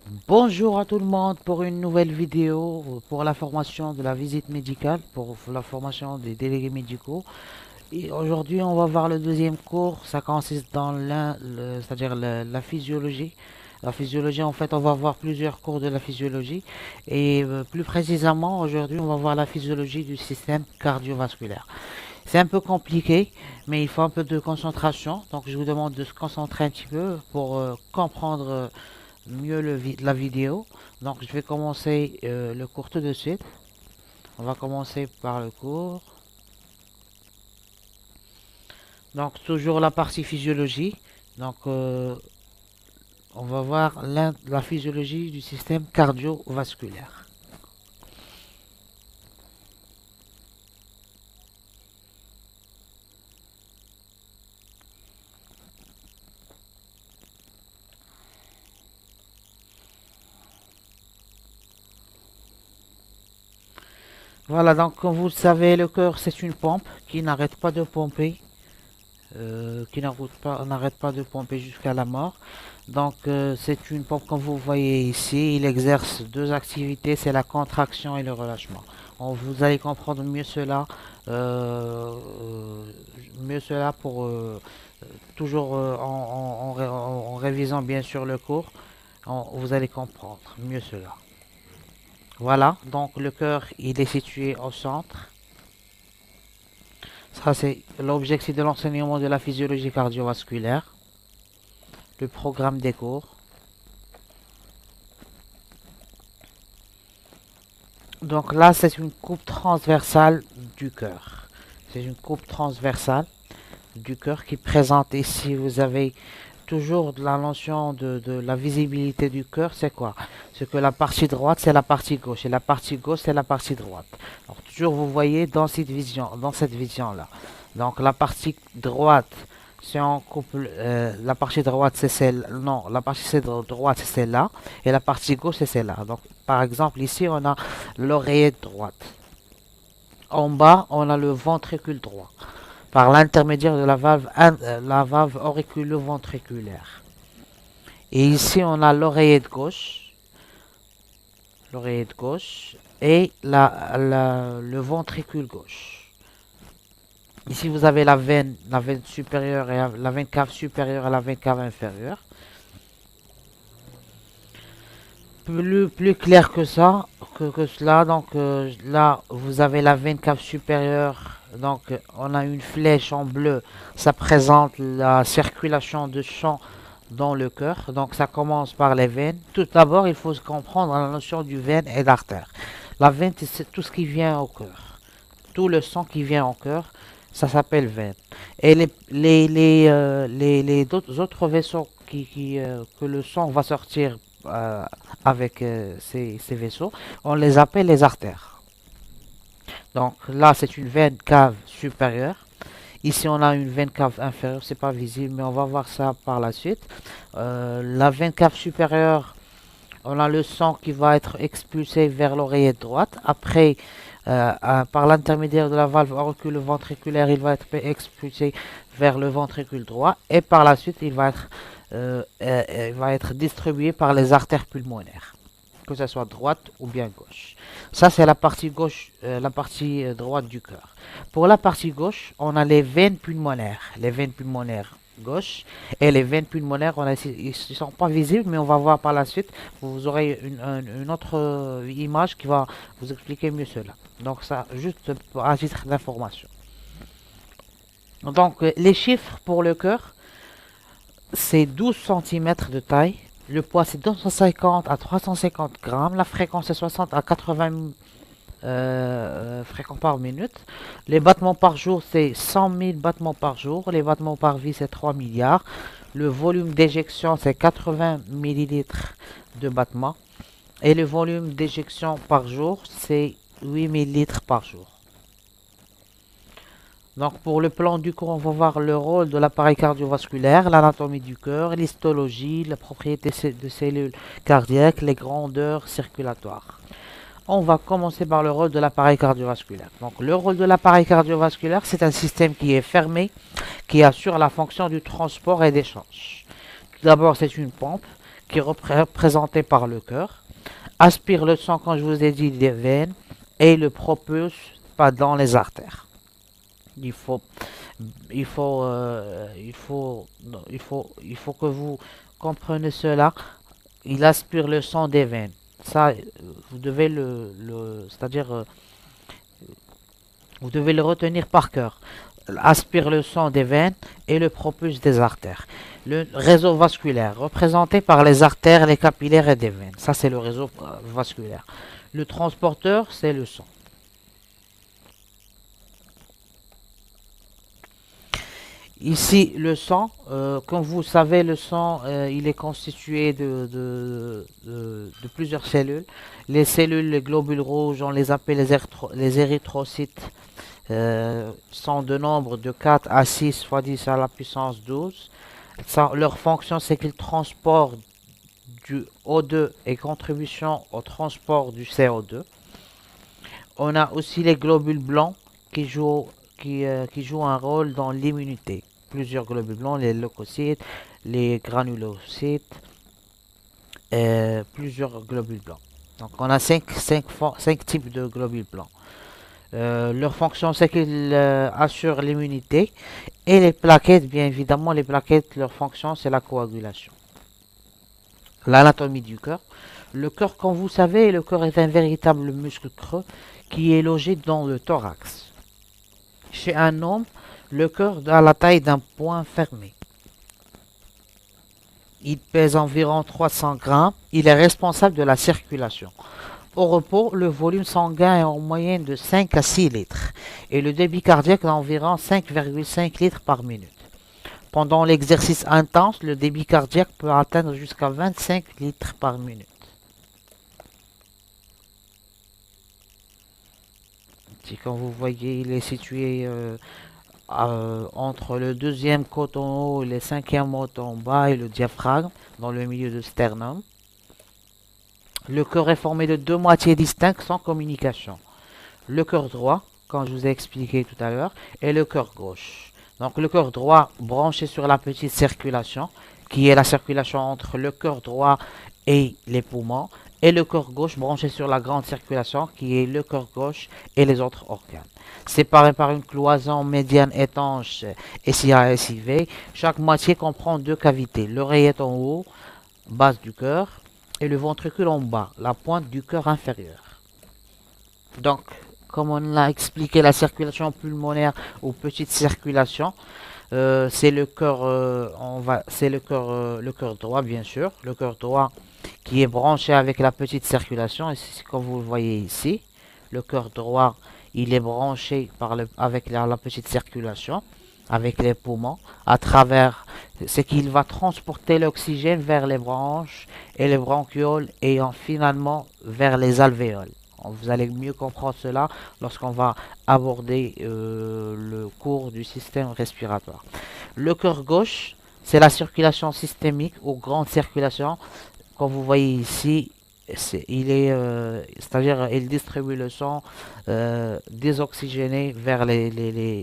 Bonjour à tout le monde pour une nouvelle vidéo pour la formation de la visite médicale, pour la formation des délégués médicaux. Et aujourd'hui, on va voir le deuxième cours. Ça consiste dans c'est-à-dire la physiologie. La physiologie, en fait, on va voir plusieurs cours de la physiologie. Et plus précisément, aujourd'hui, on va voir la physiologie du système cardiovasculaire. C'est un peu compliqué, mais il faut un peu de concentration. Donc, je vous demande de se concentrer un petit peu pour comprendre mieux la vidéo. Donc je vais commencer le cours tout de suite. On va commencer par le cours. Donc toujours la partie physiologie. Donc on va voir la physiologie du système cardiovasculaire. Voilà, donc comme vous le savez, le cœur c'est une pompe qui n'arrête pas de pomper, n'arrête pas de pomper jusqu'à la mort. Donc c'est une pompe comme vous voyez ici, il exerce deux activités, c'est la contraction et le relâchement. Vous allez comprendre euh, euh, mieux cela pour toujours en révisant bien sûr le cours, vous allez comprendre mieux cela. Voilà, donc le cœur il est situé au centre. Ça c'est l'objectif de l'enseignement de la physiologie cardiovasculaire, le programme des cours. Donc là, c'est une coupe transversale du cœur. C'est une coupe transversale du cœur qui présente ici, vous avez toujours de la notion de la visibilité du cœur, c'est quoi? C'est que la partie droite, c'est la partie gauche, et la partie gauche, c'est la partie droite. Donc toujours, vous voyez dans cette vision-là. Donc la partie droite, si on couple, la partie droite, c'est celle, non, la partie droite, c'est celle-là, et la partie gauche, c'est celle-là. Donc, par exemple, ici, on a l'oreillette droite. En bas, on a le ventricule droit par l'intermédiaire de la valve auriculo-ventriculaire. Et ici, on a l'oreillette gauche et le ventricule gauche. Ici, vous avez la veine supérieure et la veine cave supérieure et la veine cave inférieure. Plus clair que ça, que cela, donc là, vous avez la veine cave supérieure. Donc, on a une flèche en bleu. Ça présente la circulation de sang dans le cœur. Donc, ça commence par les veines. Tout d'abord, il faut comprendre la notion du veine et d'artère. La veine, c'est tout ce qui vient au cœur. Tout le sang qui vient au cœur, ça s'appelle veine. Et les autres vaisseaux que le sang va sortir avec ces vaisseaux, on les appelle les artères. Donc là, c'est une veine cave supérieure. Ici, on a une veine cave inférieure, c'est pas visible, mais on va voir ça par la suite. La veine cave supérieure, on a le sang qui va être expulsé vers l'oreillette droite. Après, par l'intermédiaire de la valve auriculo-ventriculaire, il va être expulsé vers le ventricule droit. Et par la suite, il va être distribué par les artères pulmonaires, que ce soit droite ou bien gauche. Ça, c'est la partie gauche, la partie droite du cœur. Pour la partie gauche, on a les veines pulmonaires. Les veines pulmonaires gauche et les veines pulmonaires, ils ne sont pas visibles, mais on va voir par la suite. Vous aurez une autre image qui va vous expliquer mieux cela. Donc ça, juste à titre d'information. Donc les chiffres pour le cœur, c'est 12 centimètres de taille. Le poids, c'est 250 à 350 grammes. La fréquence, c'est 60 à 80 fréquents par minute. Les battements par jour, c'est 100 000 battements par jour. Les battements par vie, c'est 3 milliards. Le volume d'éjection, c'est 80 millilitres de battements. Et le volume d'éjection par jour, c'est 8 millilitres par jour. Donc pour le plan du cours, on va voir le rôle de l'appareil cardiovasculaire, l'anatomie du cœur, l'histologie, la propriété de cellules cardiaques, les grandeurs circulatoires. On va commencer par le rôle de l'appareil cardiovasculaire. Donc le rôle de l'appareil cardiovasculaire, c'est un système qui est fermé, qui assure la fonction du transport et d'échange. Tout d'abord, c'est une pompe qui est représenté par le cœur, aspire le sang, quand je vous ai dit, des veines et le propulse pas dans les artères. Il faut, il faut, il faut que vous compreniez cela. Il aspire le sang des veines. Ça, vous devez c'est-à-dire, vous devez le retenir par cœur. Aspire le sang des veines et le propulse des artères. Le réseau vasculaire, représenté par les artères, les capillaires et des veines. Ça, c'est le réseau vasculaire. Le transporteur, c'est le sang. Ici, le sang, comme vous savez, le sang, il est constitué de plusieurs cellules. Les cellules, les globules rouges, on les appelle les érythrocytes, sont de nombre de 4 à 6 fois 10 à la puissance 12. Leur fonction, c'est qu'ils transportent du O2 et contribution au transport du CO2. On a aussi les globules blancs qui jouent un rôle dans l'immunité. Plusieurs globules blancs, les leucocytes, les granulocytes, plusieurs globules blancs. Donc on a 5 types de globules blancs. Leur fonction, c'est qu'ils assurent l'immunité. Et les plaquettes, bien évidemment, les plaquettes, leur fonction, c'est la coagulation. L'anatomie du cœur. Le cœur, comme vous savez, le cœur est un véritable muscle creux qui est logé dans le thorax. Chez un homme, le cœur a la taille d'un poing fermé. Il pèse environ 300 grammes. Il est responsable de la circulation. Au repos, le volume sanguin est en moyenne de 5 à 6 litres et le débit cardiaque d'environ 5,5 litres par minute. Pendant l'exercice intense, le débit cardiaque peut atteindre jusqu'à 25 litres par minute. Et comme vous voyez, il est situé entre le deuxième côte en haut et le cinquième côte en bas et le diaphragme dans le milieu du sternum. Le cœur est formé de deux moitiés distinctes sans communication. Le cœur droit, comme je vous ai expliqué tout à l'heure, et le cœur gauche. Donc le cœur droit branché sur la petite circulation, qui est la circulation entre le cœur droit et les poumons, et le cœur gauche branché sur la grande circulation, qui est le cœur gauche et les autres organes. Séparés par une cloison médiane étanche SIA-SIV, chaque moitié comprend deux cavités, l'oreillette en haut, base du cœur, et le ventricule en bas, la pointe du cœur inférieur. Donc, comme on l'a expliqué, la circulation pulmonaire ou petite circulation, c'est le cœur, le cœur droit bien sûr, le cœur droit qui est branché avec la petite circulation. Et comme vous le voyez ici, le cœur droit, il est branché avec la petite circulation, avec les poumons, à travers, c'est qu'il va transporter l'oxygène vers les branches et les bronchioles et finalement vers les alvéoles. Vous allez mieux comprendre cela lorsqu'on va aborder le cours du système respiratoire. Le cœur gauche, c'est la circulation systémique ou grande circulation. Comme vous voyez ici, c'est-à-dire il distribue le sang désoxygéné vers les